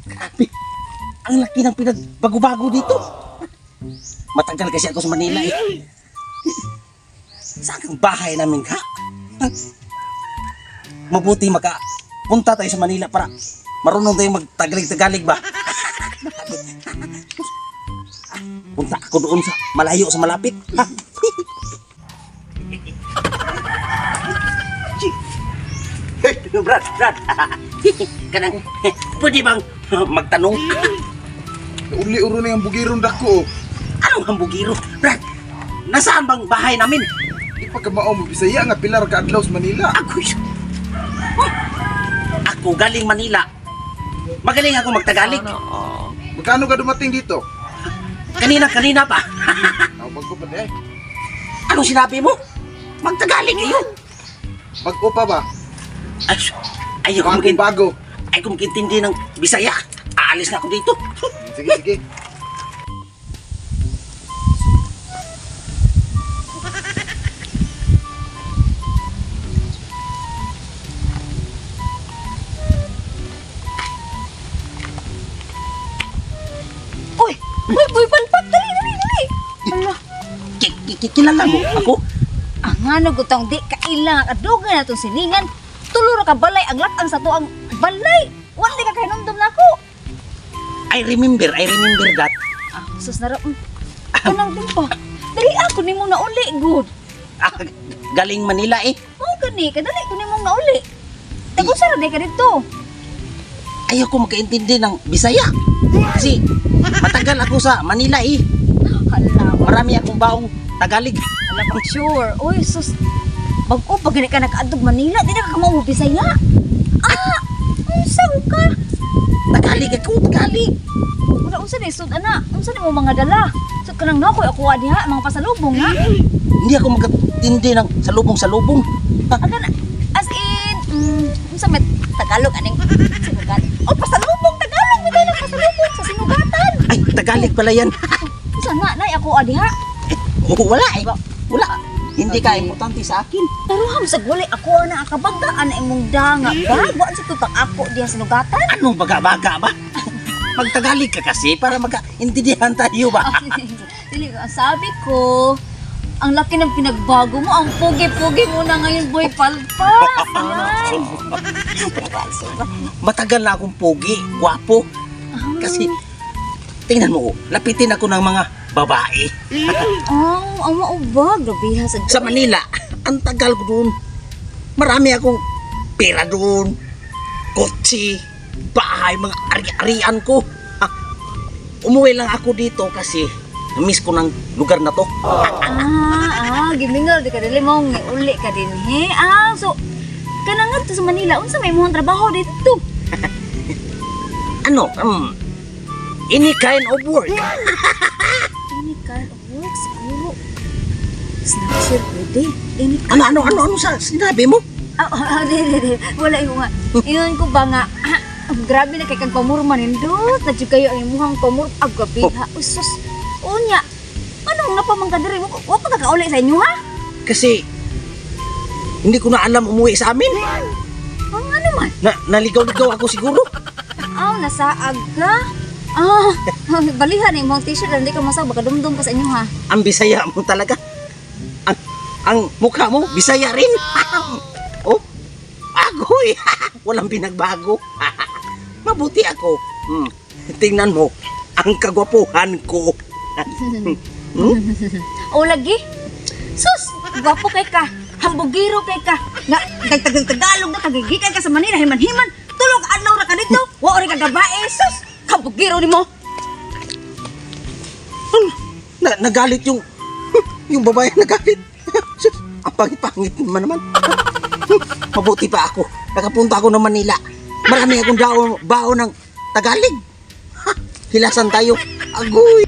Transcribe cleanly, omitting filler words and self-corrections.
Grabe. Ang laki ng pinagbago-bago dito. Matagal kasi ako sa Manila eh. Saan ang bahay namin ka? Mabuti punta tayo sa Manila para marunong tayong magtagalig-tagalig ba? Punta ako doon sa malayo sa malapit. Hey, Brad. Kanang, pwede bang magtanong? Uli-uro na yung bugiron dako. Anong hambugiro? Brad, nasaan bang bahay namin? Ipagkamao mo Bisaya nga pilar ka adlaw sa Manila. Ako galing Manila. Magaling ako magtagalog. Magkano ka dumating dito? Kanina pa. Bago pa eh. Anong sinabi mo? Magtagalog kayo. Bago pa ba? Ay, ayaw ko Bago. Ay, kung makintindi ng Bisaya, aalis na ako dito. Sige. Uy, palpat, dali. Ala, Kilala mo ako? ang ano gutang di kailang kadugan na itong silingan. Tuluro ka balay, ang latang sa to ang balay. Wala ka kahinumdum na ako. I remember that. Sus na rin. Kanang din pa. Dali ako ni mo na uli, good. Galing Manila eh. Oo, gani, kadali ko ni mo na uli. Tago sara ka dito. Ayaw ko makaintindi ng Bisaya. Kasi matagal ako sa Manila eh. Hala, Marami akong baong Tagalog. hala pang sure. Uy, sus. Bago pa gani ka nakaadog Manila, di na ka kamamubisaya. Saan ka? Tagalog ako. Wala unsa ni sud ana, unsa ni mo mga dala? Sud kanang nakoy ako diha mga pasalubong ha. Hindi ako makaintindi ng salubong. Aga as in unsa met Tagalog aning sinugat. Oh, pasalubong Tagalog mi lang pasalubong sa sinugatan. Ay, Tagalog pala yan. Unsa na nay ako diha? Wala eh. Wala. Hindi ka importante sa akin. Pero ham sa guli ako na akabagaan imong danga ba? Wa sa tutang ako diha sinugatan. Anong baga-baga ba? Magtagalog ka kasi para magkaintindihan tayo ba? Dili ang sabi ko, ang laki ng pinagbago mo, ang pogi-pogi mo na ngayon, boy palpas. Yan. Matagal na akong pogi, gwapo. Kasi, tingnan mo, lapitin ako ng mga babae. Ang maubag, grabe Sa Manila, ang tagal ko doon. Marami akong pera doon. Kotse, bahay, mga ari-arian ko. Umuwi lang ako dito kasi na-miss ko ng lugar na to. Gimingal, di ka dali mo, uli ka din, he? So, kanang to sa Manila, unsa may mong trabaho dito? Any kind of work. Any kind of work, siguro. Snatcher, pwede. Any kind Ano sa sinabi mo? di. Wala yung nga. Iyon ko ba nga, grabe na kay kang pamurma nindot. Nadyo kayo ang imuhang pamur. Gabi ha. Usus. Unya. Anong napamangkadiri mo? Huwag pa kakauli sa inyo ha? Kasi, hindi ko na alam umuwi sa amin. Ang ano man? Naligaw-ligaw ako siguro. Nasaag ka? Balihan eh, mong t-shirt, hindi ka masag, baka dumdum ka sa inyo ha. Ang Bisaya mo talaga. Ang mukha mo, Bisaya rin. Agoy. Walang pinagbago. Mabuti ako. Tingnan mo, ang kagwapuhan ko. O lagi? Sus, gwapo kay ka. Hambugiro kay ka. Tagalog na, tagigikan ka sa Manila, himan-himan. Tulog adlaw ra ka dito. Wa ori ka gabae, sus. Hambugiro ni mo. Nagalit yung babae, nagalit. Ang pangit-pangit naman. Mabuti pa ako. Nakapunta ako ng Manila. Marami akong baon ng Tagalog. Hilasan tayo. Agoy!